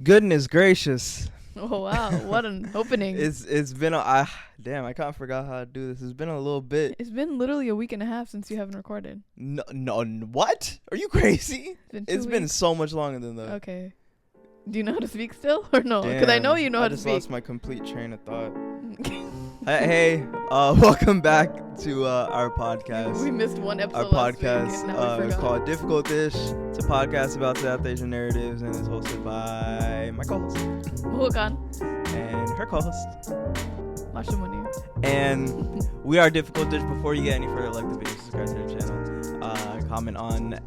Goodness gracious. Oh wow, what an opening. It's been I can't forget how to do this. It's been a little bit. It's been literally a week and a half since you haven't recorded. No, what? Are you crazy? It's been so much longer than that. Okay. Do you know how to speak still or no? Because I know you know how to speak. I just lost my complete train of thought. Hey, welcome back to our podcast. We missed one episode. Our podcast is called Difficult Dish. It's a podcast about South Asian narratives and it's hosted by my co-host Hukan and her co-host Mashamuni. And we are Difficult Dish. Before you get any further, like the video, subscribe to the channel, comment on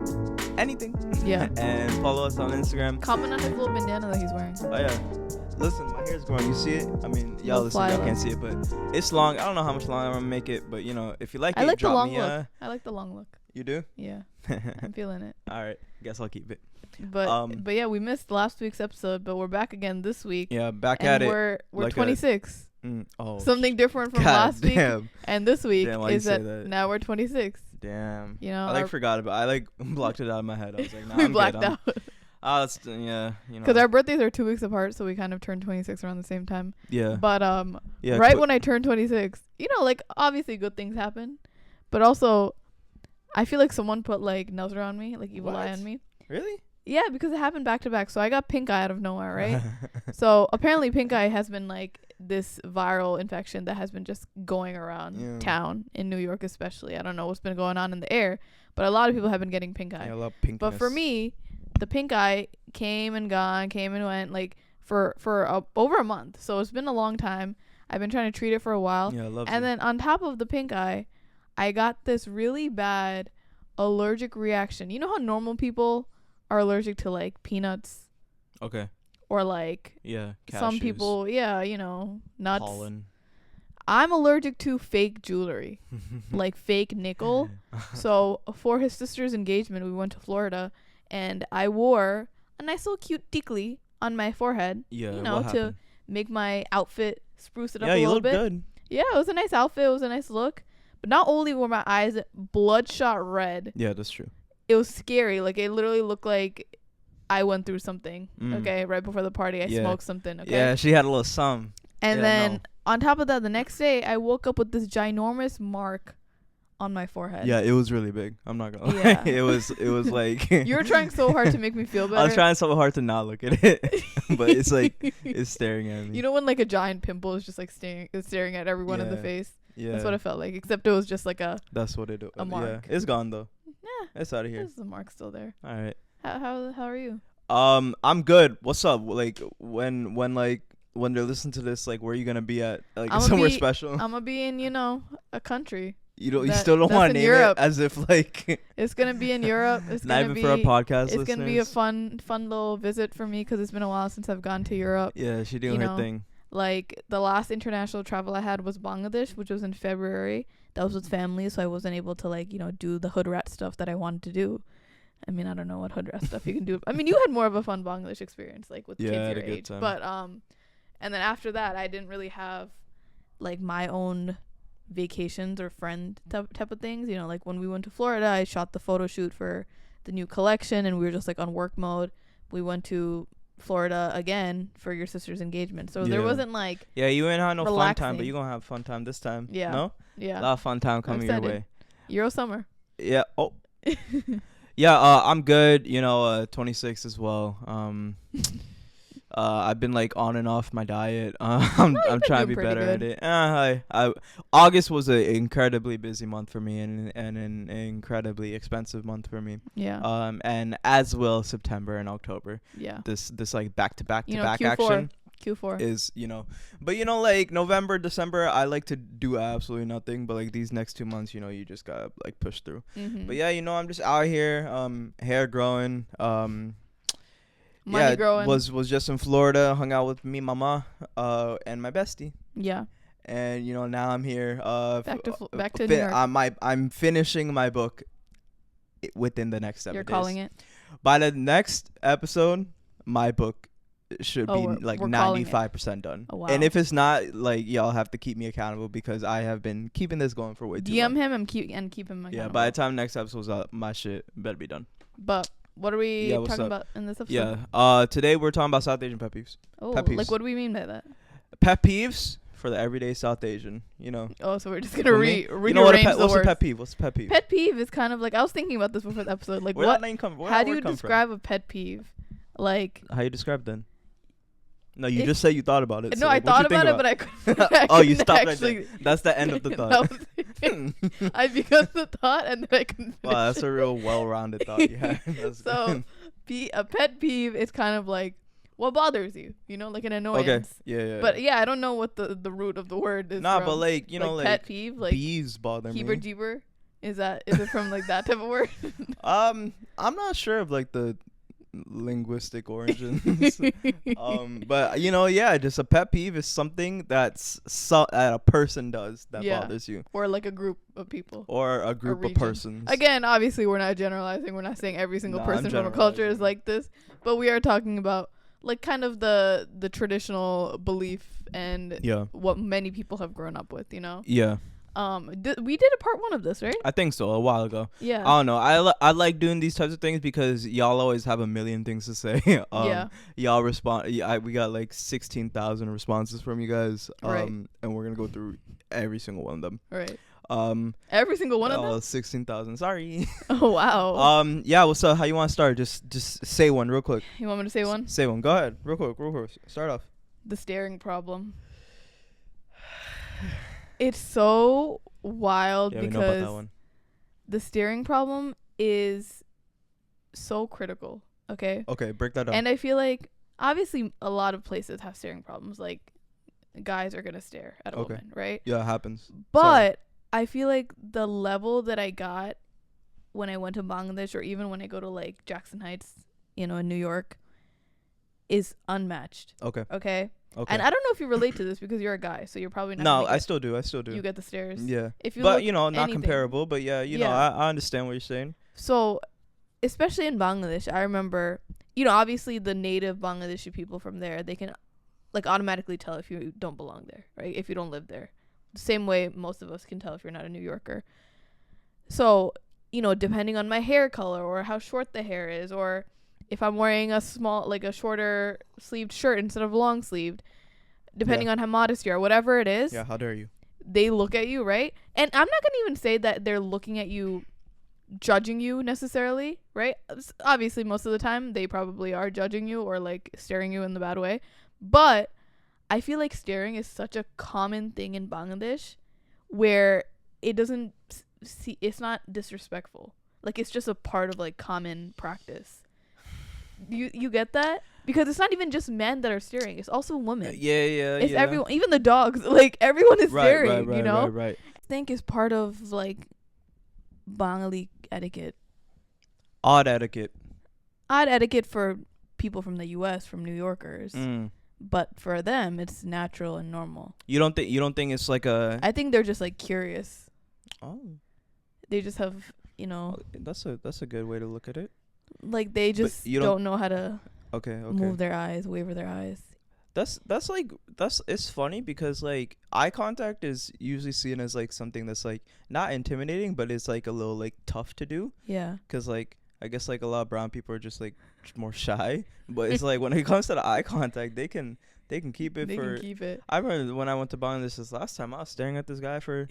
anything, and follow us on Instagram. Comment on his little bandana that he's wearing. Oh yeah. Listen, my hair's growing. You see it? I mean, y'all can't see it, but it's long. I don't know how much longer I'm gonna make it, but you know, if you like it, drop the long me look. I like the long look. You do? Yeah. I'm feeling it. All right. Guess I'll keep it. But yeah, we missed last week's episode, but we're back again this week. Yeah, back at it. We're like 26. Something different from God last damn. week. And this week is that now we're 26. Damn. You know, I forgot about it. I blocked it out of my head. I was like, nah, we blacked out. That's you know. Because our birthdays are 2 weeks apart, so we kind of turned 26 around the same time. Yeah. But right when I turned 26, you know, like obviously good things happen, but also I feel like someone put like Nazar on me, like evil eye on me. Really? Yeah, because it happened back to back. So I got pink eye out of nowhere, right? So apparently pink eye has been like this viral infection that has been just going around town in New York, especially. I don't know what's been going on in the air, but a lot of people have been getting pink eye. Yeah, I love pinkness. But for me, the pink eye came and went like for over a month. So it's been a long time. I've been trying to treat it for a while. Yeah, I love it. And then on top of the pink eye, I got this really bad allergic reaction. You know how normal people are allergic to like peanuts? Okay. Or like cashews. Some people, you know, nuts. Pollen. I'm allergic to fake jewelry, like fake nickel. So for his sister's engagement, we went to Florida. And I wore a nice little cute tickly on my forehead, to make my outfit spruce it up a little bit. Yeah, you look good. Yeah, it was a nice outfit. It was a nice look. But not only were my eyes bloodshot red. Yeah, that's true. It was scary. Like, it literally looked like I went through something, okay? Right before the party, I smoked something, okay? Yeah, she had a little some. And then on top of that, the next day, I woke up with this ginormous mark on my forehead. Yeah, it was really big. I'm not gonna lie. It was like you were trying so hard to make me feel better. I was trying so hard to not look at it, but it's like it's staring at me. You know when like a giant pimple is just like staring at everyone in the face? Yeah, that's what it felt like. Except it was just like that's what it. A mark. Yeah, it's gone though. Yeah, it's out of here. There's the mark still there. All right. How are you? I'm good. What's up? Like when they're listening to this, like where are you gonna be at? Like somewhere special? I'm gonna be in a country. You still don't want to name Europe. It as if like it's gonna be in Europe. It's not gonna even for a podcast. It's gonna be a fun little visit for me because it's been a while since I've gone to Europe. Yeah, she's doing her thing. Like the last international travel I had was Bangladesh, which was in February. That was with family, so I wasn't able to do the hood rat stuff that I wanted to do. I mean, I don't know what hood rat stuff you can do. I mean, you had more of a fun Bangladesh experience, like with kids your age. Time. But and then after that, I didn't really have like my own vacations or friend type of things. You know, like when we went to Florida, I shot the photo shoot for the new collection, and we were just like on work mode. We went to Florida again for your sister's engagement, so there wasn't like you ain't had no fun time, but you gonna have fun time this time. A lot of fun time coming your way. Euro summer. I'm good. 26 as well. I've been like on and off my diet. I'm trying to be better at it. August was an incredibly busy month for me and an incredibly expensive month for me. Yeah. And as will September and October. Yeah. This like back to back Q4, action. Q4 is but like November, December, I like to do absolutely nothing. But like these next 2 months, you just gotta like push through. Mm-hmm. But I'm just out here, hair growing, money growing. Was just in Florida, hung out with me, mama, and my bestie. Yeah. And now I'm here. Back to New York. I'm finishing my book within the next 7 days. You're calling it. By the next episode, my book should be like we're 95% done. Oh, wow. And if it's not, like y'all have to keep me accountable because I have been keeping this going for way too long. DM him and keep him accountable. Yeah. By the time next episode's out, my shit better be done. But What are we Yeah, what's talking up? about in this episode? Yeah. Today we're talking about South Asian pet peeves. Oh, Pet peeves. like what do we mean by that? Pet peeves for the everyday South Asian. Oh, so we're just gonna For me, rearrange you know what? the What's a words. pet peeve? What's a pet peeve? Pet peeve is kind of like, I was thinking about this before the episode. Like, Where what? that name come? Where How that do you word come describe a pet peeve? Like, from? How you describe then? No, you just said you thought about it. no, so, I like, what thought you think about it, but I couldn't. Oh, you couldn't stopped right actually. there. That's the end of the That thought. was it. I began the thought and then I couldn't finish. Wow, that's a real well-rounded thought you had. So, a pet peeve is kind of like what bothers you, like an annoyance. Okay. Yeah. But yeah, I don't know what the root of the word is. Nah, from. but like pet peeve, like bees bother me. heber jeeber. Is it from like that type of word? I'm not sure of like the linguistic origins. But yeah, just a pet peeve is something that a person does that bothers you, or like a group of people, or a group of persons. Again, obviously we're not generalizing. We're not saying every single person from a culture is like this, but we are talking about like kind of the traditional belief and what many people have grown up with. Yeah. We did a part 1 of this, right? I think so, a while ago. Yeah. I don't know. I like doing these types of things because y'all always have a million things to say. Y'all respond. We got like 16,000 responses from you guys. Right. And we're gonna go through every single one of them. Right. Every single one of them. 16,000. Sorry. Oh wow. Yeah. What's up? How you want to start? Just say one real quick. You want me to say one? Say one. Go ahead. Real quick. Start off. The staring problem. It's so wild we know about that because one. the staring problem is so critical. Okay. Okay. Break that down. And I feel like obviously a lot of places have staring problems. Like guys are gonna stare at a woman, right? Yeah, it happens. But I feel like the level that I got when I went to Bangladesh, or even when I go to like Jackson Heights, in New York, is unmatched. Okay. Okay. And I don't know if you relate to this because you're a guy, so you're probably not. No, I still do. You get the stares. Yeah. If you but not anything. Comparable. But yeah, I understand what you're saying. So, especially in Bangladesh, I remember, obviously the native Bangladeshi people from there, they can like automatically tell if you don't belong there, right? If you don't live there. The same way most of us can tell if you're not a New Yorker. So, depending on my hair color or how short the hair is, or if I'm wearing a shorter sleeved shirt instead of long sleeved, depending on how modest you are, whatever it is. Yeah, how dare you? They look at you, right? And I'm not going to even say that they're looking at you, judging you necessarily, right? Obviously, most of the time, they probably are judging you or like staring you in the bad way. But I feel like staring is such a common thing in Bangladesh where it's not disrespectful. Like, it's just a part of like common practice. You get that? Because it's not even just men that are staring. It's also women. It's everyone. Even the dogs. Like, everyone is staring, Right. I think is part of, like, Bengali etiquette. Odd etiquette. Odd etiquette for people from the U.S., from New Yorkers. But for them, it's natural and normal. You don't think it's like a... I think they're just, like, curious. Oh. They just have, That's a good way to look at it. Like, they just don't know how to move their eyes, waver their eyes. It's funny because like eye contact is usually seen as like something that's like not intimidating, but it's like a little like tough to do. Yeah. Because like I guess like a lot of brown people are just like more shy, but it's like when it comes to the eye contact, they can keep it. They can keep it. I remember when I went to Bangladesh this last time, I was staring at this guy for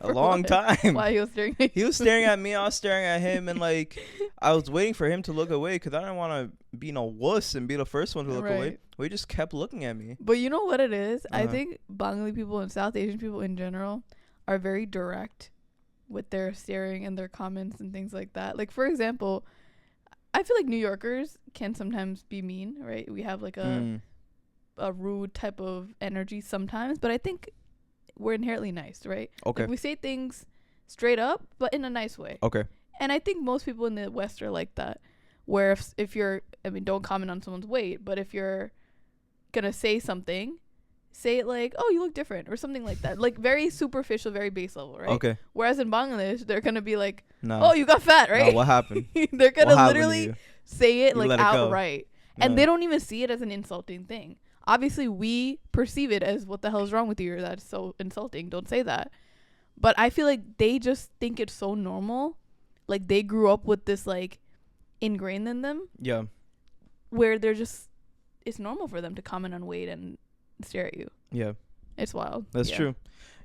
a long time. Why he was staring at you? He was staring at me, I was staring at him, and like I was waiting for him to look away because I didn't want to be no wuss and be the first one to look away. But he just kept looking at me. But you know what it is? I think Bengali people and South Asian people in general are very direct with their staring and their comments and things like that. Like, for example, I feel like New Yorkers can sometimes be mean, right? We have like a rude type of energy sometimes, but I think we're inherently nice, right? Okay. Like, we say things straight up, but in a nice way. Okay. And I think most people in the West are like that, where if you're, don't comment on someone's weight, but if you're gonna say something, say it like, oh, you look different, or something like that. Like, very superficial, very base level, right? Okay. Whereas in Bangladesh, they're gonna be like, no. Oh, you got fat, right? No, what happened? They're gonna literally say it like outright. No. And they don't even see it as an insulting thing. Obviously, we perceive it as, what the hell is wrong with you? Or that's so insulting. Don't say that. But I feel like they just think it's so normal. Like, they grew up with this, like, ingrained in them. Yeah. Where they're just, it's normal for them to comment on weight and stare at you. Yeah. It's wild. That's true.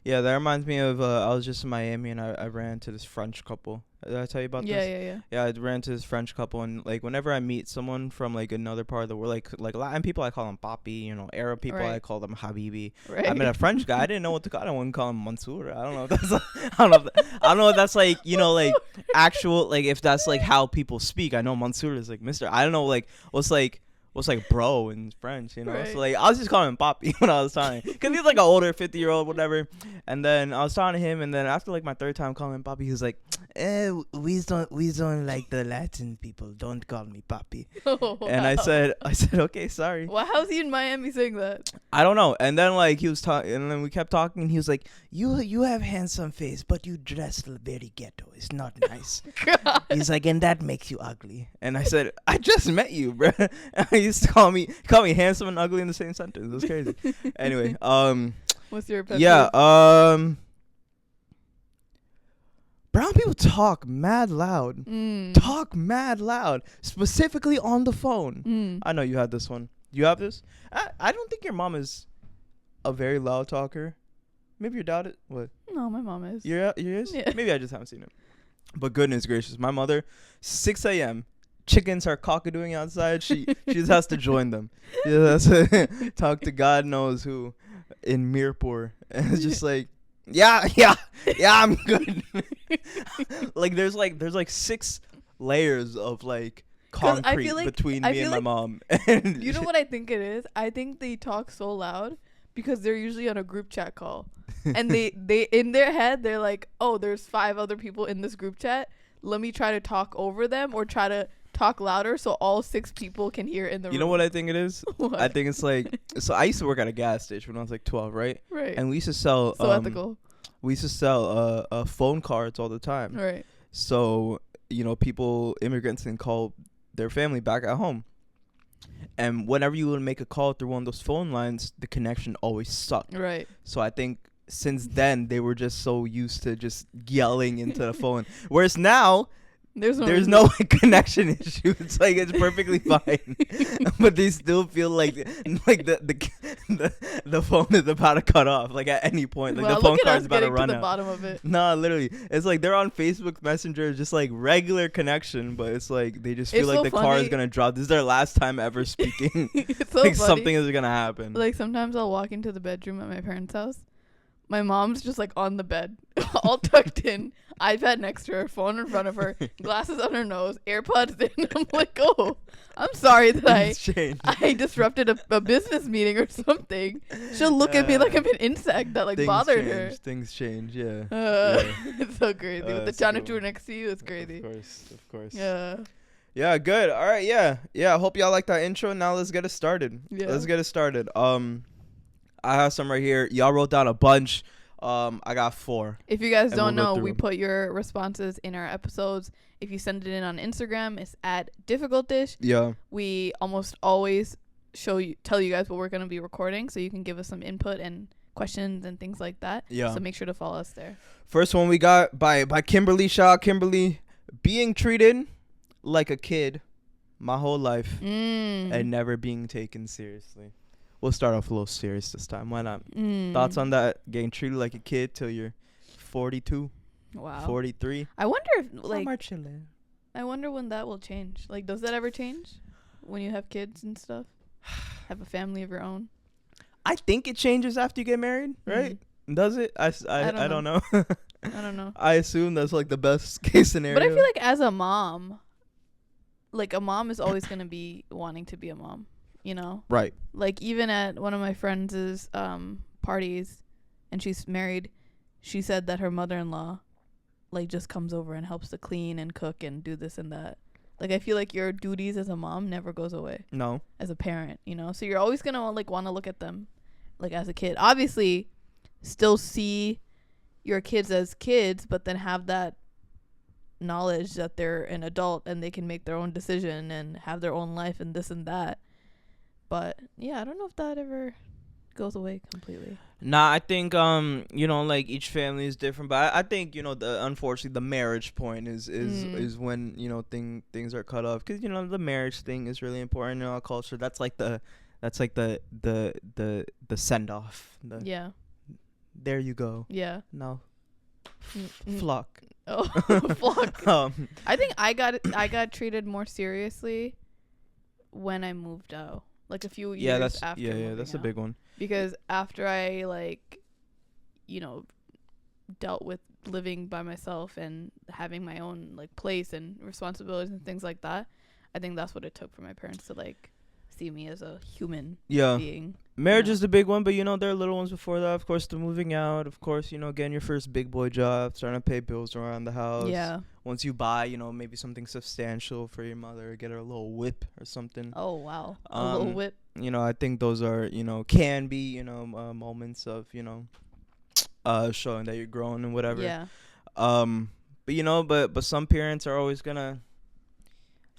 Yeah, that reminds me of I was just in Miami and I ran into this French couple. Did I tell you about this? Yeah, I ran into this French couple, and like whenever I meet someone from like another part of the world, like Latin people, I call them papi. You know, Arab people, I call them habibi. Right. I met a French guy. I didn't know what to call. I don't want to call him Mansour. I don't know if that's I don't know if that's like, you know, like actual, like if that's like how people speak. I know Mansour is like Mr. I don't know like what's like bro in French, you know? Right. So like I was just calling him Papi when I was talking, because he's like an older 50-year-old, whatever. And then I was talking to him, and then after like my third time calling him Papi, he was like, we don't like the Latin people. Don't call me Papi. Oh, wow. And I said, okay, sorry. Well, how's he in Miami saying that? I don't know. And then like he was talking, and then we kept talking, and he was like, you have handsome face, but you dress very ghetto. It's not nice. He's like, and that makes you ugly. And I said, I just met you, bro. He used to call me handsome and ugly in the same sentence. It was crazy. Anyway, what's your pet peeve? Brown people talk mad loud. Talk mad loud, specifically on the phone. I know you had this one. You have this? I don't think your mom is a very loud talker. Maybe your dad is. What? No, my mom is. Yours? Yeah. Maybe I just haven't seen it. But goodness gracious, my mother, 6 a.m., chickens are cockadooing outside. She just has to join them. She has to talk to God knows who in Mirpur. And it's just like, yeah, I'm good. Like there's like 6 layers of like concrete between me and my mom. And you know what I think it is? I think they talk so loud because they're usually on a group chat call. And they in their head they're like, oh, there's 5 other people in this group chat. Let me try to talk over them or try to talk louder so all 6 people can hear in the room. You know what I think it is? What? I think it's like, so I used to work at a gas station when I was like 12, right? Right. And we used to sell ethical. We used to sell phone cards all the time. Right. So, you know, immigrants can call their family back at home. And whenever you would make a call through one of those phone lines, the connection always sucked. Right. So I think since then they were just so used to just yelling into the phone. Whereas now there's no connection issue. It's like it's perfectly fine. But they still feel like the phone is about to cut off like at any point. Like the phone card's about to run out. Bottom of it. Nah, literally. It's like they're on Facebook Messenger, just like regular connection, but it's like they just feel like the car is gonna drop. This is their last time ever speaking. It's so like funny. something is gonna happen. Like sometimes I'll walk into the bedroom at my parents' house. My mom's just like on the bed, all tucked in, iPad next to her, phone in front of her, glasses on her nose, AirPods in. I'm like, oh, I'm sorry that I disrupted a business meeting or something. She'll look at me like I'm an insect that like bothered her. Things change, yeah. It's so crazy. With the janitor next to you, it's crazy. Of course. Yeah. Yeah, good. All right, yeah. I hope y'all like that intro. Now let's get it started. I have some right here. Y'all wrote down a bunch. I got 4. If you guys don't know, we put your responses in our episodes. If you send it in on Instagram, it's at difficultish. Yeah. We almost always tell you guys what we're going to be recording, so you can give us some input and questions and things like that. Yeah. So make sure to follow us there. First one we got by Kimberly Shaw. Kimberly, being treated like a kid my whole life and never being taken seriously. We'll start off a little serious this time. Why not? Thoughts on that? Getting treated like a kid till you're 42. Wow. 43. I wonder if I wonder when that will change. Like, does that ever change when you have kids and stuff? Have a family of your own? I think it changes after you get married, right? Does it? I don't know. I don't know. I assume that's like the best case scenario. But I feel like as a mom, like a mom is always going to be wanting to be a mom. You know, right? Like even at one of my friends' parties, and she's married, she said that her mother-in-law like just comes over and helps to clean and cook and do this and that. Like I feel like your duties as a mom never goes away. No. As a parent, you know, so you're always gonna like want to look at them like as a kid. Obviously, still see your kids as kids, but then have that knowledge that they're an adult and they can make their own decision and have their own life and this and that. But yeah, I don't know if that ever goes away completely. Nah, I think like each family is different, but I think unfortunately the marriage point is when things are cut off, because the marriage thing is really important in our culture. That's like the send off. Yeah. There you go. Yeah. No. Flock. Oh, flock. I think I got treated more seriously when I moved out, like a few years after. Yeah, that's a big one. Because after I dealt with living by myself and having my own like place and responsibilities and things like that, I think that's what it took for my parents to like see me as a human being. Marriage is the big one, but there are little ones before that. Of course, the moving out. Of course, getting your first big boy job, starting to pay bills around the house. Yeah. Once you buy, maybe something substantial for your mother, get her a little whip or something. Oh wow, a little whip. I think those are can be moments of showing that you're growing and whatever. Yeah. But some parents are always gonna.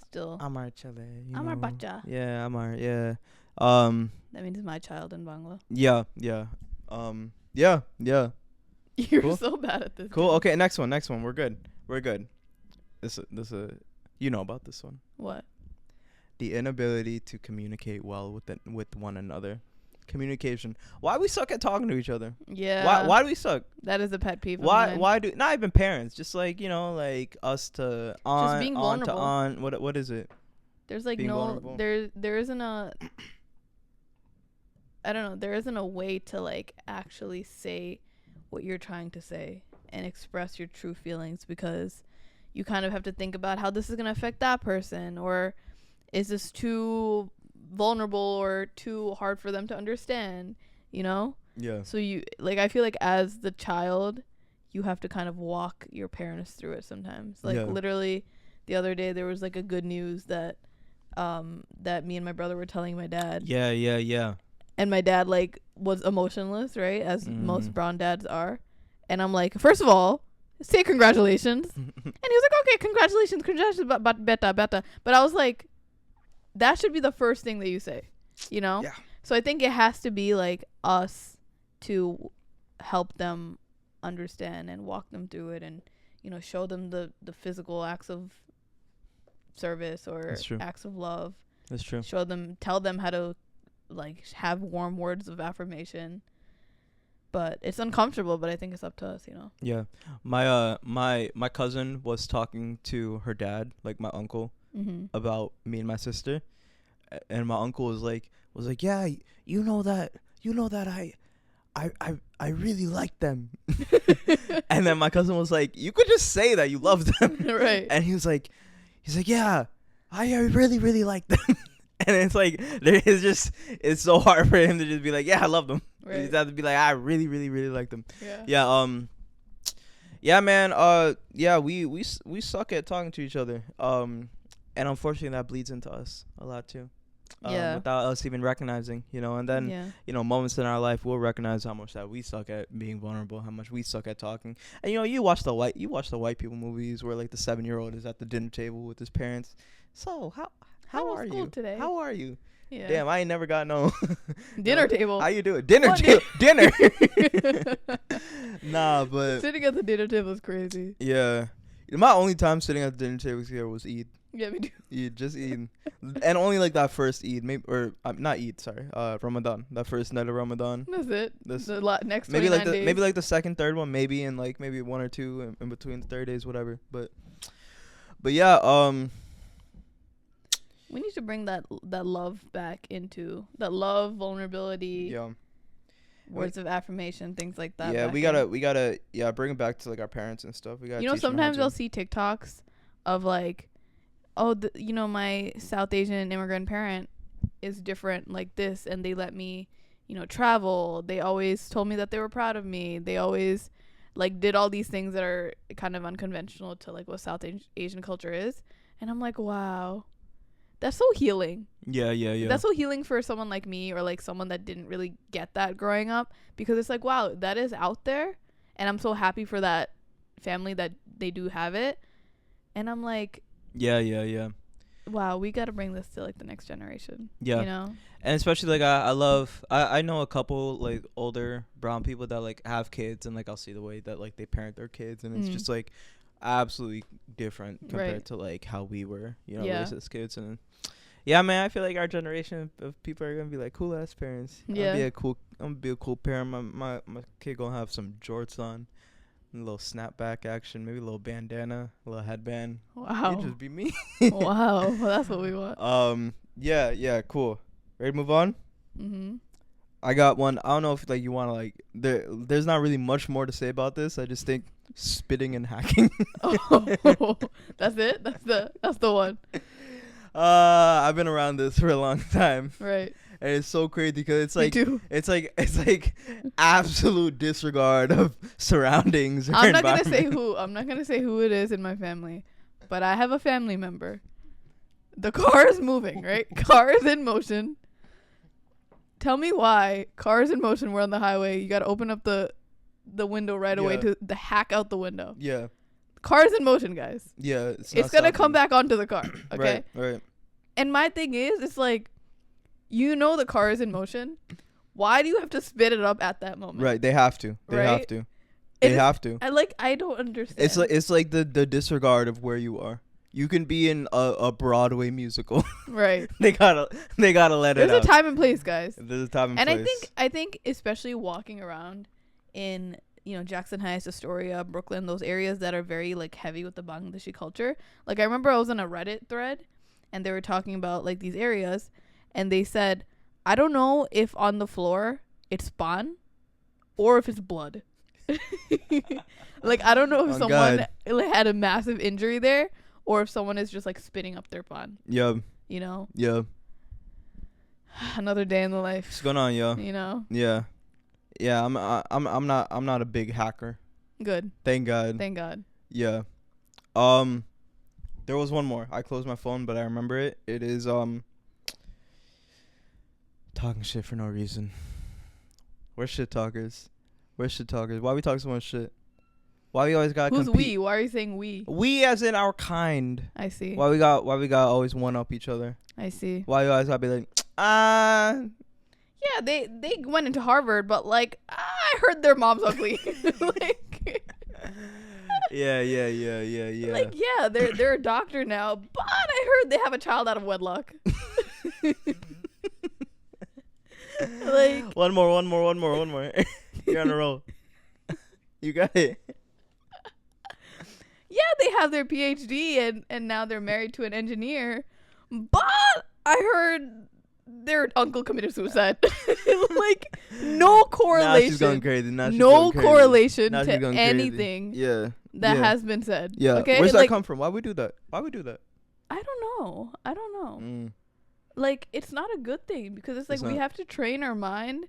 Still. Amar chale. Amar bacha. Yeah, Amar. Yeah. That means my child in Bangla. Yeah. Yeah. You're cool. So bad at this. Cool. Game. Okay, next one. We're good. This you know about this one. What? The inability to communicate well with one another. Communication. Why we suck at talking to each other? Yeah. Why do we suck? That is a pet peeve. Why do not even parents? Just like like us to on just being on vulnerable. to on. What is it? There's like being vulnerable. there isn't a. I don't know. There isn't a way to like actually say what you're trying to say and express your true feelings, because you kind of have to think about how this is going to affect that person, or is this too vulnerable or too hard for them to understand, Yeah. So I feel like as the child, you have to kind of walk your parents through it sometimes. Literally the other day there was like a good news that me and my brother were telling my dad. Yeah. And my dad like was emotionless, right? As most brown dads are. And I'm like, first of all, say congratulations. And he was like, okay, congratulations, but better. But I was like, that should be the first thing that you say, Yeah. So I think it has to be like us to help them understand and walk them through it, and show them the physical acts of service or acts of love. That's true. Tell them how to like have warm words of affirmation. But it's uncomfortable, but I think it's up to us, Yeah. My cousin was talking to her dad, like my uncle, about me and my sister, and my uncle was like, yeah, you know that I really like them. And then my cousin was like, you could just say that you love them. Right. And he's like, yeah, I really, really like them. And it's like, it's so hard for him to just be like, yeah, I love them. Right. He has to be like, I really, really, really like them. Yeah. Yeah, man. Yeah, we suck at talking to each other. And unfortunately that bleeds into us a lot too. Without us even recognizing, and then, moments in our life we'll recognize how much that we suck at being vulnerable, how much we suck at talking. And, you watch the white people movies where like the 7-year-old is at the dinner table with his parents. So how are you today? How are you? Yeah. Damn, I ain't never got no dinner table. How you doing? Dinner. Nah, but sitting at the dinner table is crazy. Yeah. My only time sitting at the dinner table here was Eid. Yeah, me too. Eid, just Eid. And only like that first Eid, maybe, or not Eid, sorry, Ramadan. That first night of Ramadan. That's it. Next maybe like days. Maybe like the second, third one, maybe, and like maybe one or two in between the 30 days, whatever. But yeah, we need to bring that love back into that love, vulnerability. Yeah. Words of affirmation, things like that. Yeah, we gotta bring it back to like our parents and stuff. We gotta. Sometimes I'll see TikToks of like, oh, my South Asian immigrant parent is different like this, and they let me, travel. They always told me that they were proud of me. They always like did all these things that are kind of unconventional to like what South Asian culture is. And I'm like, wow, that's so healing. Yeah. That's so healing for someone like me, or like someone that didn't really get that growing up, because it's like, wow, that is out there, and I'm so happy for that family that they do have it. And I'm like, yeah. wow, we got to bring this to like the next generation. Yeah. And especially like I know a couple like older brown people that like have kids, and like I'll see the way that like they parent their kids, and it's just like absolutely different compared to like how we were, raised as kids. And yeah, man, I feel like our generation of people are gonna be like cool ass parents. I'm gonna be a cool parent. My kid gonna have some jorts on, a little snapback action, maybe a little bandana, a little headband. Wow. It'd just be me. Wow, well, that's what we want. Yeah, cool. Ready to move on? Mm-hmm. I got one. I don't know if like you want to like. There's not really much more to say about this. I just think spitting and hacking. Oh, that's it. That's the one. I've been around this for a long time. Right. And it's so crazy because it's like absolute disregard of surroundings. I'm not gonna say who. I'm not gonna say who it is in my family, but I have a family member. The car is moving, right? Car is in motion. Tell me why car is in motion. We're on the highway. You gotta open up the window right away to hack out the window. Yeah. Car is in motion, guys. Yeah. It's gonna come back onto the car. Okay. Right. And my thing is, it's like, the car is in motion. Why do you have to spit it up at that moment? Right. They have to. They have to. I don't understand. It's like the disregard of where you are. You can be in a Broadway musical. Right. They gotta let it out. There's a time and place, guys. There's a time and place. And I think especially walking around in, Jackson Heights, Astoria, Brooklyn, those areas that are very like heavy with the Bangladeshi culture. Like I remember I was on a Reddit thread and they were talking about like these areas, and they said, I don't know if on the floor it's spawn or if it's blood. Like I don't know if someone had a massive injury there, or if someone is just like spitting up their pawn. Yeah. Yeah. Another day in the life. What's going on, yo? Yeah. Yeah, I'm not a big hacker. Good. Thank God. Yeah. There was one more. I closed my phone, but I remember it. It is talking shit for no reason. We're shit talkers. Why we talk so much shit? Why we always gotta compete? We? Why are you saying we? We as in our kind. I see. Why we got always one up each other? I see. Why you always gotta be like, Yeah, they went into Harvard, but like I heard their mom's ugly. Like. Yeah. Like they're a doctor now, but I heard they have a child out of wedlock. Like one more. You're on a roll. You got it. Yeah, they have their PhD and now they're married to an engineer, but I heard their uncle committed suicide. Like no correlation. Now she's going crazy. No correlation to anything. Yeah. That has been said. Yeah. Okay. Where's that come from? Why we do that? I don't know. Like it's not a good thing because it's like we have to train our mind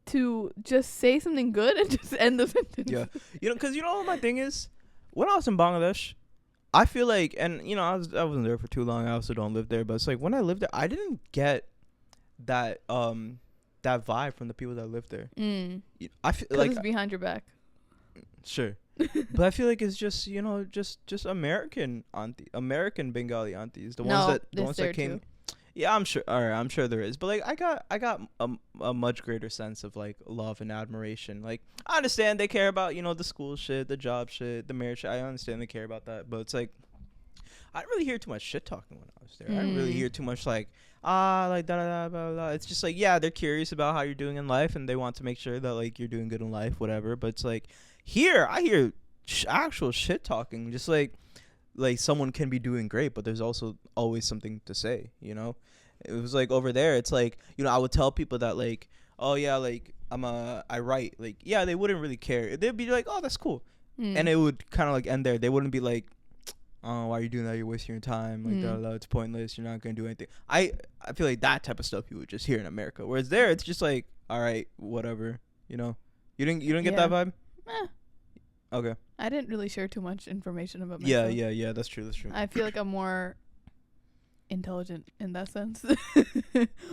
to just say something good and just end the sentence. Yeah. Because what my thing is? When I was in Bangladesh, I feel like, and I wasn't there for too long. I also don't live there, but it's like when I lived there, I didn't get that that vibe from the people that lived there. I feel like it's behind your back. Sure, but I feel like it's just just American Bengali aunties, the ones that came. Too. Yeah, I'm sure. All right, I'm sure there is, but like I got a much greater sense of like love and admiration. Like I understand they care about the school shit, the job shit, the marriage shit. I understand they care about that, but it's like I didn't really hear too much shit talking when I was there. I didn't really hear too much like like da da da blah blah. It's just like they're curious about how you're doing in life and they want to make sure that like you're doing good in life, whatever. But it's like here I hear actual shit talking, just like someone can be doing great, but there's also always something to say, It was like over there, it's like, I would tell people that like, oh yeah, like I write, like, yeah, they wouldn't really care. They'd be like, oh, that's cool. And it would kind of like end there. They wouldn't be like, oh, why are you doing that? You're wasting your time. Like, it's pointless. You're not going to do anything. I feel like that type of stuff you would just hear in America. Whereas there, it's just like, all right, whatever, You didn't get that vibe? Okay. I didn't really share too much information about myself. Yeah. That's true. I feel like I'm more intelligent in that sense.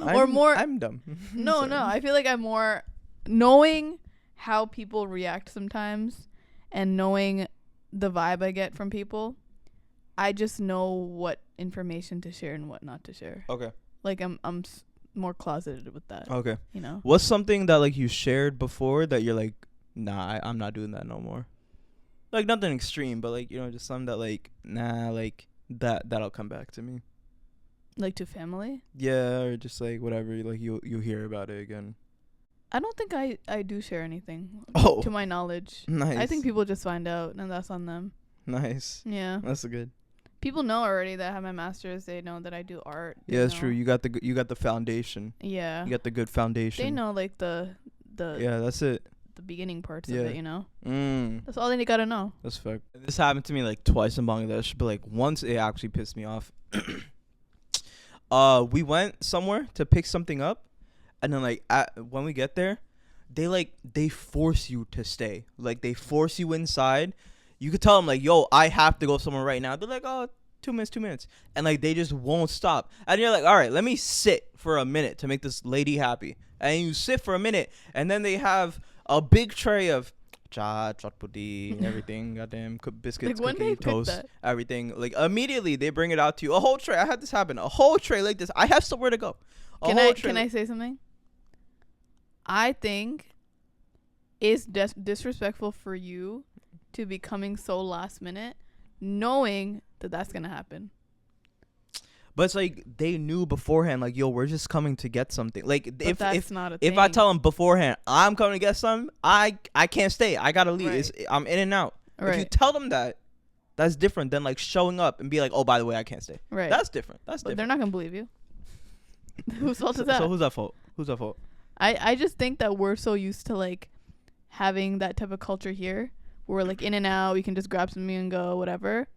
I'm dumb. No. I feel like I'm more knowing how people react sometimes and knowing the vibe I get from people. I just know what information to share and what not to share. Okay. Like more closeted with that. Okay. You know? What's something that like you shared before that you're like, nah, I'm not doing that no more? Like nothing extreme, but like, you know, just something that like, nah, like that'll come back to me. Like to family? Yeah, or just like whatever, like you hear about it again. I don't think I do share anything. Oh. To my knowledge. Nice. I think people just find out and that's on them. Nice. Yeah. That's good. People know already that I have my master's. They know that I do art. Yeah, that's true. You got the foundation. Yeah. You got the good foundation. They know like the yeah, that's it. The beginning parts of it, you know. That's all they gotta know. That's fact. This happened to me like twice in Bangladesh, but like once it actually pissed me off. We went somewhere to pick something up, and then like when we get there, they force you to stay. Like they force you inside. You could tell them like, yo, I have to go somewhere right now. They're like, oh, 2 minutes. And like they just won't stop. And you're like, all right, let me sit for a minute to make this lady happy. And you sit for a minute, and then they have a big tray of cha, chutpudi, everything, goddamn biscuits, like cookie, toast, everything. Like immediately they bring it out to you. A whole tray. I had this happen. A whole tray like this. I have somewhere to go. Can I say something? I think it's disrespectful for you to be coming so last minute, knowing that that's gonna happen. But it's like they knew beforehand, like, yo, we're just coming to get something. Like, if I tell them beforehand, I'm coming to get something, I can't stay. I gotta leave. Right. I'm in and out. Right. If you tell them that, that's different than like showing up and be like, oh, by the way, I can't stay. Right. That's different. But they're not gonna believe you. Whose fault is that? So who's that fault? I just think that we're so used to like having that type of culture here, where we're like in and out. We can just grab something and go, whatever.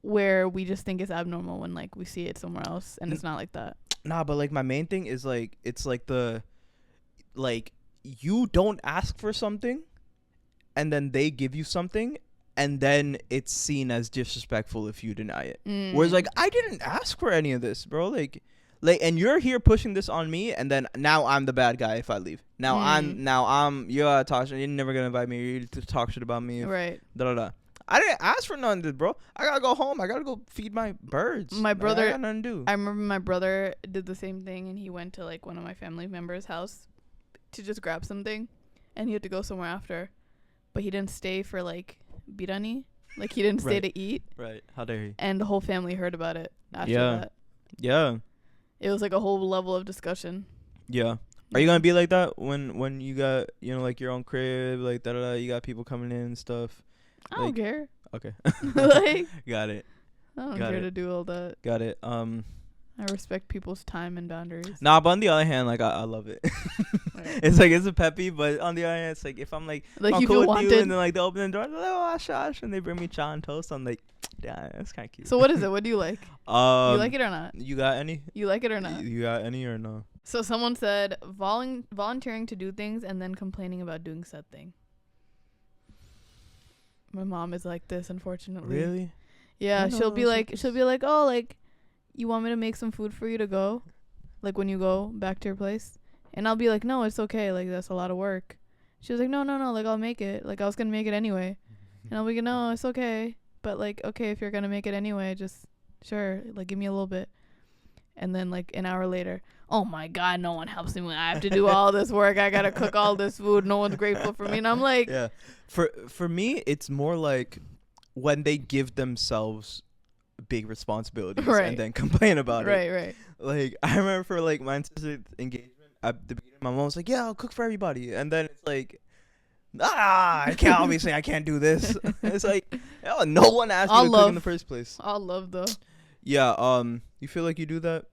Where we just think it's abnormal when like we see it somewhere else, and it's not like that. Nah, but like my main thing is like it's like you don't ask for something, and then they give you something, and then it's seen as disrespectful if you deny it. Whereas like I didn't ask for any of this, bro. Like and you're here pushing this on me, and then now I'm the bad guy if I leave. You're talking. You're never gonna invite me. You talk shit about me. Right. I didn't ask for none of this, bro. I gotta go home. I gotta go feed my birds. My brother, I got nothing to do. I remember my brother did the same thing, and he went to like one of my family members' house to just grab something, and he had to go somewhere after, but he didn't stay for like birani. Like he didn't stay to eat. Right. How dare he? And the whole family heard about it after that. Yeah. It was like a whole level of discussion. Yeah. Are you gonna be like that when you got, you know, like your own crib, like you got people coming in and stuff? I don't care. Okay. Like, got it. I don't care to do all that. Got it. I respect people's time and boundaries. Nah, but on the other hand, like I love it. Right. It's like it's a peppy, but on the other hand, it's like if I'm like I'm you cool feel with wanted, you, and then like they open the door, they're like, oh ash, and they bring me cha and toast. I'm like, yeah, that's kind of cute. So what is it? What do you like? You like it or not? You got any? You like it or not? You got any or no? So someone said volunteering to do things and then complaining about doing said thing. My mom is like this, unfortunately. Really? Yeah, she'll be like, oh, like, you want me to make some food for you to go, like when you go back to your place, and I'll be like, no, it's okay, like that's a lot of work. She was like, no, like I'll make it, like I was gonna make it anyway, and I'll be like, no, it's okay, but like okay, if you're gonna make it anyway, just sure, like give me a little bit. And then like an hour later, oh my God, no one helps me when I have to do all this work. I gotta cook all this food. No one's grateful for me. And I'm like, yeah. For me, it's more like when they give themselves big responsibilities and then complain about it. Right. Like I remember for like my sister's engagement at the beginning, my mom was like, "Yeah, I'll cook for everybody," and then it's like, I can't do this. It's like, no one asked you to cook in the first place. I'll love though. Yeah. You feel like you do that?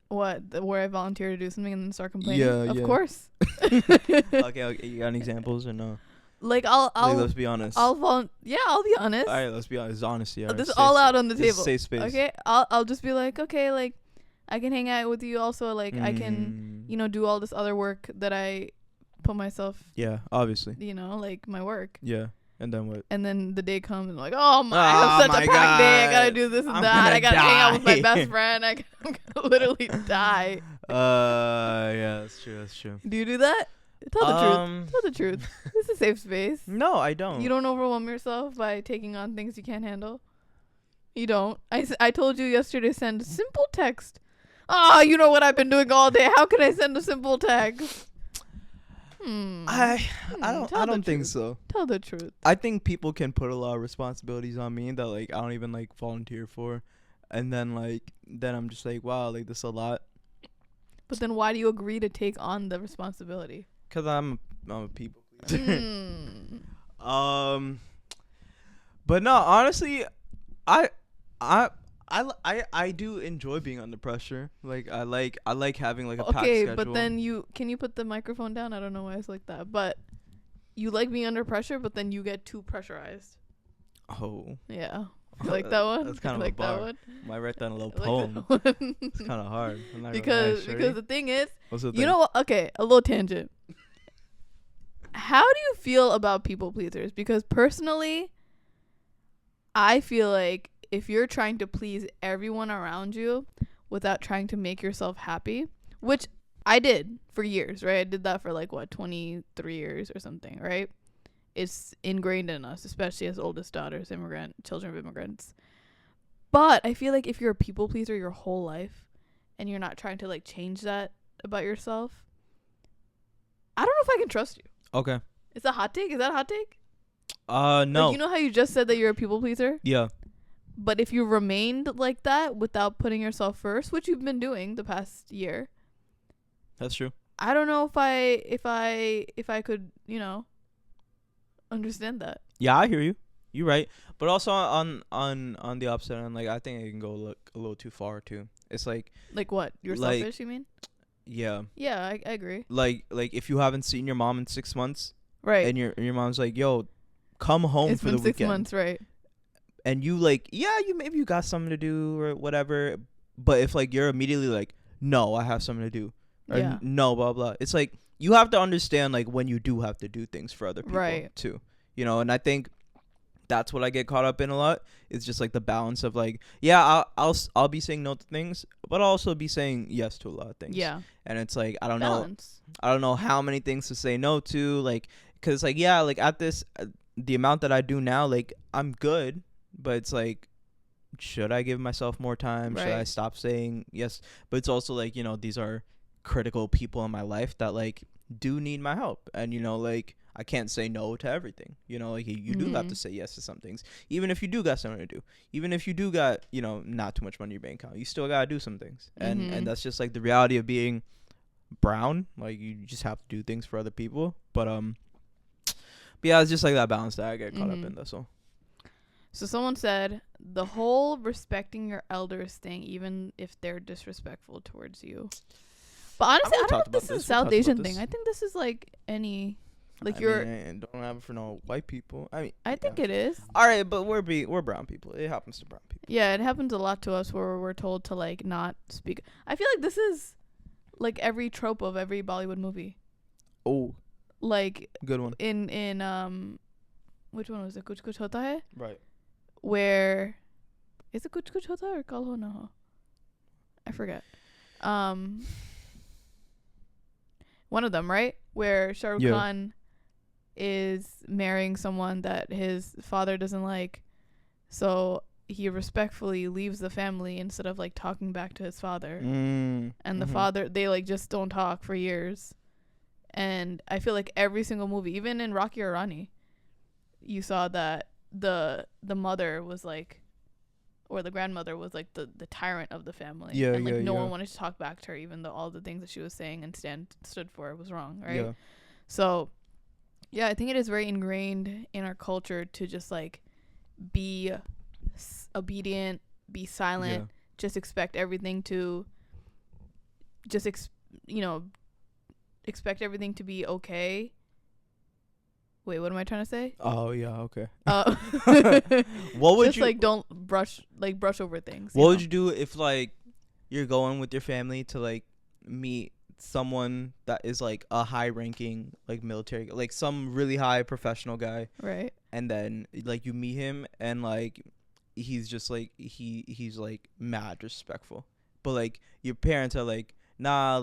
What? Where I volunteer to do something and then start complaining? Yeah. Of course. Okay. You got any examples or no? Like I'll let's be honest. I'll be honest. All right, let's be honest. It's honesty. This is all out on the table. Safe space. Okay. I'll just be like, okay, like I can hang out with you. Also, like I can, do all this other work that I put myself. Yeah, obviously. Like my work. Yeah. And then what? And then the day comes and I'm like, I have such a packed day. I gotta do this and that. I gotta hang out with my best friend. I'm gonna literally die. Yeah, that's true. Do you do that? Tell the truth. This is a safe space. No, I don't. You don't overwhelm yourself by taking on things you can't handle. You don't. I told you yesterday, send a simple text Oh, you know what I've been doing all day. How can I send a simple text? I don't think so. Tell the truth. I think people can put a lot of responsibilities on me that like I don't even like volunteer for, and then I'm just like, wow, like this is a lot. But then why do you agree to take on the responsibility? Cause I'm a people pleaser. But no, honestly, I do enjoy being under pressure. Like I like having like a packed schedule. Okay, but then can you put the microphone down? I don't know why it's like that. But you like being under pressure, but then you get too pressurized. Oh. Yeah. You like that one? That's kind of like a bar. That one? Might write down a little poem. It's kind of hard. Because the thing is, you know what? Okay, a little tangent. How do you feel about people pleasers? Because personally, I feel like if you're trying to please everyone around you without trying to make yourself happy, which I did for years, right? I did that for 23 years or something, right? It's ingrained in us, especially as oldest daughters, children of immigrants. But I feel like if you're a people pleaser your whole life and you're not trying to change that about yourself, I don't know if I can trust you. Okay. Is that a hot take? Is that a hot take? No. You know how you just said that you're a people pleaser? Yeah. But if you remained like that without putting yourself first, which you've been doing the past year. That's true. I don't know if I could, understand that. Yeah, I hear you. You're right. But also on the opposite end, I think it can go a little too far too. It's like what? You're selfish, you mean? Yeah. Yeah, I agree. Like if you haven't seen your mom in 6 months, right? And your mom's like, "Yo, come home for the weekend." It's been 6 months, right? And you maybe you got something to do or whatever, but if you're immediately like, "No, I have something to do," or "No, blah blah," it's like you have to understand when you do have to do things for other people, right? Too, and I think that's what I get caught up in a lot. It's just the balance of I'll be saying no to things, but I'll also be saying yes to a lot of things. Yeah. And it's I don't know how many things to say no to, because at this the amount that I do now, I'm good, but it's should I give myself more time? Right. Should I stop saying yes? But it's also these are critical people in my life that do need my help, and I can't say no to everything. You do have to say yes to some things. Even if you do got something to do. Even if you do got, not too much money in your bank account. You still got to do some things. And that's just the reality of being brown. You just have to do things for other people. But yeah, it's just that balance that I get caught up in. That's all. So someone said, the whole respecting your elders thing, even if they're disrespectful towards you. But honestly, I don't know if this is a South Asian thing. I think this is any... I don't have it for no white people. I think it is. All right, but we're brown people. It happens to brown people. Yeah, it happens a lot to us where we're told to not speak. I feel this is every trope of every Bollywood movie. Oh. Good one. In which one was it? Kuch Kuch Hota Hai? Right. Where is it Kuch Kuch Hota Hai or Kal Ho Na Ho? I forget. One of them, right? Where Shah Rukh Khan is marrying someone that his father doesn't like, so he respectfully leaves the family instead of talking back to his father. And the father, they just don't talk for years. And I feel every single movie, even in Rocky or Rani, you saw that the mother was or the grandmother was the tyrant of the family. Yeah, and no one wanted to talk back to her, even though all the things that she was saying and stood for was wrong, right? Yeah. So yeah, I think it is very ingrained in our culture to just be obedient, be silent, just expect everything to expect everything to be okay. Wait, what am I trying to say? Oh yeah, okay. What would you don't brush over things. What would you do if you're going with your family to meet someone that is a high ranking military, some really high professional guy, right? And then you meet him and he's just he's mad disrespectful, but your parents are nah,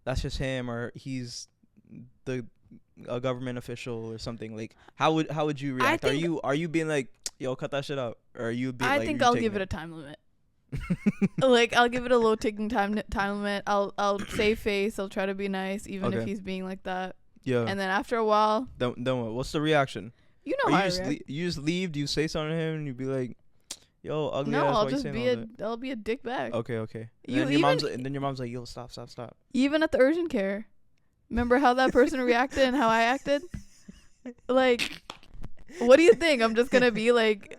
that's just him, or he's a government official or something. How would you react? Are you being yo, cut that shit out, or are you being I think I'll give it a time limit. Like, I'll give it a low ticking time limit. I'll save face. I'll try to be nice, even if he's being like that. Yeah. And then after a while, then what? What's the reaction? You know how I react. You just leave. Do you say something to him and you be like, "Yo, ugly ass"? No, I'll just I'll be a dick back. Okay. And then your mom's like, "Yo, stop." Even at the urgent care, remember how that person reacted and how I acted? Like, what do you think? I'm just gonna be like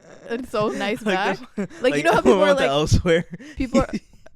so nice back? Like you know how people are like elsewhere. People are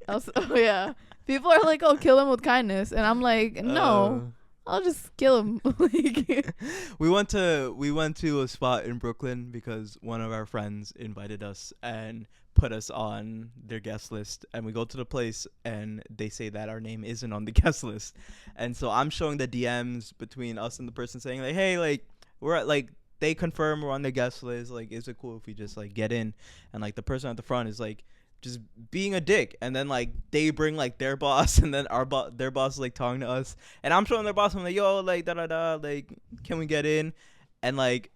oh yeah. People are like, "Oh, kill him with kindness," and I'm like, no. I'll just kill him. Like, we went to a spot in Brooklyn because one of our friends invited us and put us on their guest list, and we go to the place and they say that our name isn't on the guest list. And so I'm showing the DMs between us and the person saying like, hey, like we're at, like, they confirm we're on the guest list, like, is it cool if we just like get in? And like the person at the front is like just being a dick, and then like they bring like their boss, and then their boss is like talking to us, and I'm showing their boss, I'm like, yo, like like, can we get in? And like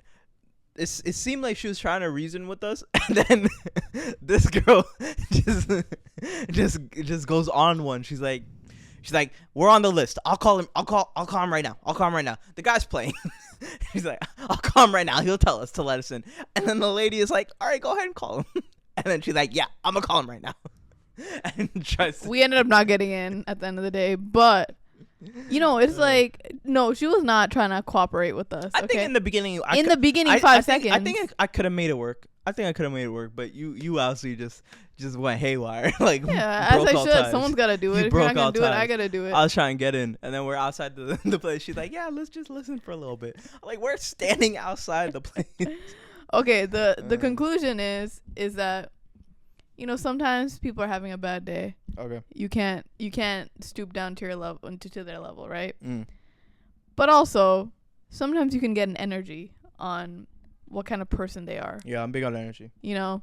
it seemed like she was trying to reason with us, and then this girl just goes on one. She's like, we're on the list. I'll call him right now. The guy's playing. She's like, I'll call him right now. He'll tell us to let us in. And then the lady is like, all right, go ahead and call him. And then she's like, yeah, I'm gonna call him right now. And we ended up not getting in at the end of the day, but you know, it's like, no, she was not trying to cooperate with us. I think in the beginning, 5 seconds. I think I could have made it work. But you obviously just went haywire. Like, yeah, as I should. Ties. Someone's gotta do it. If you're not gonna do it, I gotta do it. I was trying to get in, and then we're outside the place. She's like, yeah, let's just listen for a little bit. I'm like, we're standing outside the place. Okay, the conclusion is that, you know, sometimes people are having a bad day. Okay. You can't stoop down to your level, to their level, right? But also, sometimes you can get an energy on what kind of person they are. Yeah, I'm big on energy. You know,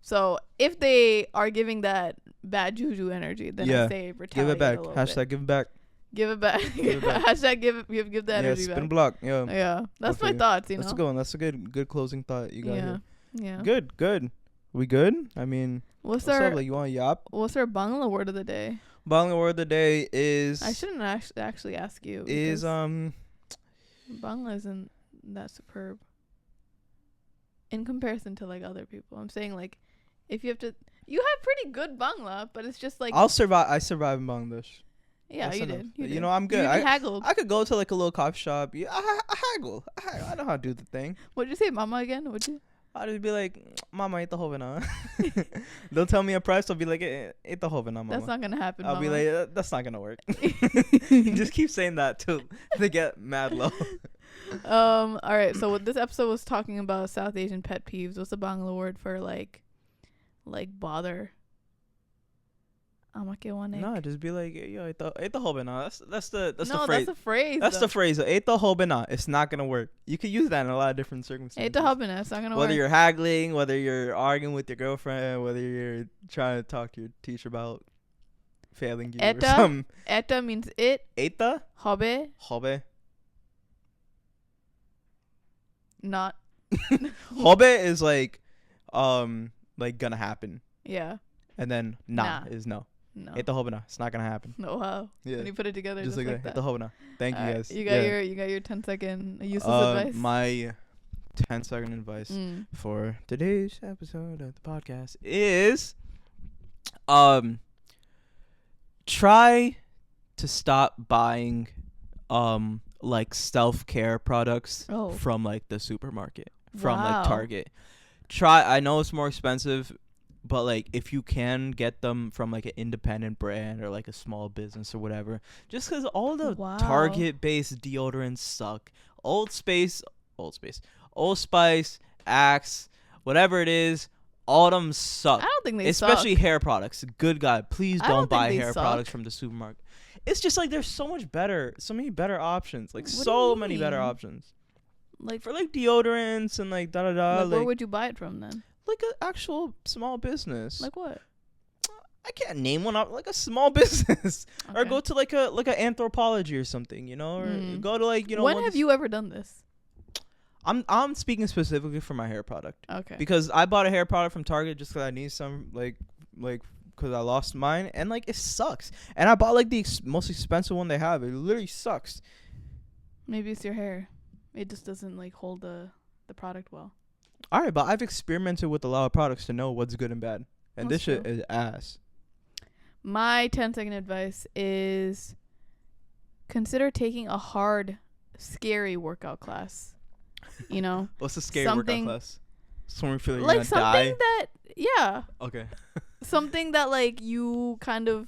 so if they are giving that bad juju energy, then I say retaliate. Give it back. #, give it back. Give it back. Hashtag give that energy back. Spin block. Yeah. Yeah. That's my thoughts, you know. That's a good one. That's a good closing thought you got here. Yeah. Good. We good? I mean, what's up? Like, you want to yap? What's our Bangla word of the day? Bangla word of the day is... I shouldn't actually ask you. Is, Bangla isn't that superb. In comparison to, like, other people. I'm saying, like, if you have to... You have pretty good Bangla, but it's just, like... I survive in Bangladesh. Yeah, That's you enough. did. You know, I'm good. I haggled. I could go to, like, a little coffee shop. Yeah, I haggle. I know how to do the thing. What'd you say, mama, again? What'd you... I'll just be like, mama, eat the hovena. They'll tell me a price. I'll be like, eat the hovena, mama. That's not going to happen, I'll be like, that's not going to work. Just keep saying that till they get mad low. All right. So what this episode was talking about South Asian pet peeves. What's the Bangla word for like bother? No, just be like, yo, eat the hovena. That's the phrase. That's the phrase. That's the phrase. Eat the hovena. It's not gonna work. You could use that in a lot of different circumstances. Eat the hovena. It's not gonna work. Whether you're haggling, whether you're arguing with your girlfriend, whether you're trying to talk to your teacher about failing you or something. Eta means it. Eta. Hobe. Not. Hobe is like gonna happen. Yeah. And then nah is no. No. Hit the hobana. It's not gonna happen. No, wow. Yeah. When you put it together, just like that. Hit the hobana. Thank you guys. You got your 10-second useless advice. My 10-second advice for today's episode of the podcast is, try to stop buying, like self-care products from like the supermarket, from like Target. I know it's more expensive. But, like, if you can get them from, like, an independent brand or, like, a small business or whatever, just because all the Target-based deodorants suck. Old Spice, Axe, whatever it is, all of them suck. I don't think they Especially suck. Hair products. Good God, please don't buy hair products from the supermarket. It's just, like, there's so many better options. Like, so many better options. Like, for, like, deodorants and, like, Like, where would you buy it from, then? Like an actual small business. Like what? I can't name one up. Like a small business, or go to like an Anthropology or something, you know, or go to like, you know. When have you ever done this? I'm speaking specifically for my hair product. Okay. Because I bought a hair product from Target just because I need some like like because I lost mine, and like it sucks. And I bought like the most expensive one they have. It literally sucks. Maybe it's your hair. It just doesn't like hold the product well. All right, but I've experimented with a lot of products to know what's good and bad, and That's this true. shit is ass. My 10-second advice is consider taking a hard, scary workout class. You know, What's the scary workout class? Something feeling like you're something gonna die? that, yeah, Okay. something that like you kind of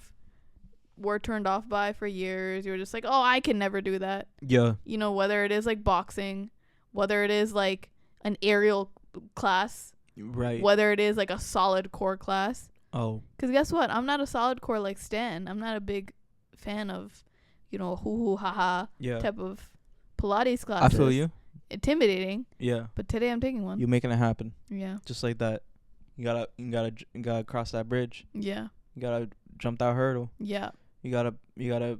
were turned off by for years. You were just like, oh, I can never do that. Yeah. You know, whether it is like boxing, whether it is like an aerial class, Right. whether it is like a solid core class. Oh. Because guess what? I'm not a solid core like Stan. I'm not a big fan of, you know, hoo-hoo, ha-ha type of Pilates classes. I feel you. Intimidating. Yeah. But today I'm taking one. You're making it happen. Yeah. Just like that. You gotta cross that bridge. Yeah. You gotta jump that hurdle. Yeah. You gotta.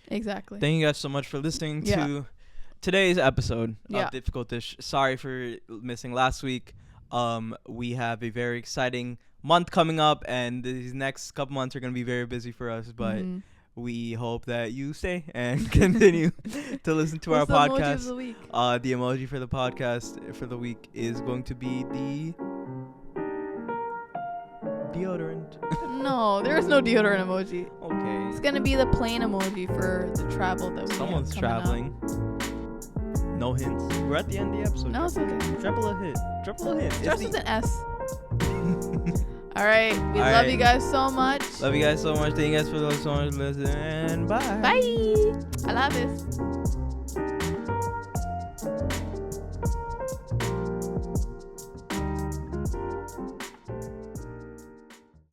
Exactly. Thank you guys so much for listening to today's episode of Difficult Dish. Sorry for missing last week. We have a very exciting month coming up, and these next couple months are gonna be very busy for us. But we hope that you stay and continue to listen to our podcast. The emoji of the week? The emoji for the podcast for the week is going to be the deodorant. No, there is no deodorant emoji. Okay. It's gonna be the plain emoji for the travel that we Someone's have traveling. No hints. We're at the end of the episode. No, it's okay. Drop a little hint. Starts with an S. All right. We love you guys so much. Love you guys so much. Thank you guys for so much listening. Bye. Bye. I love this.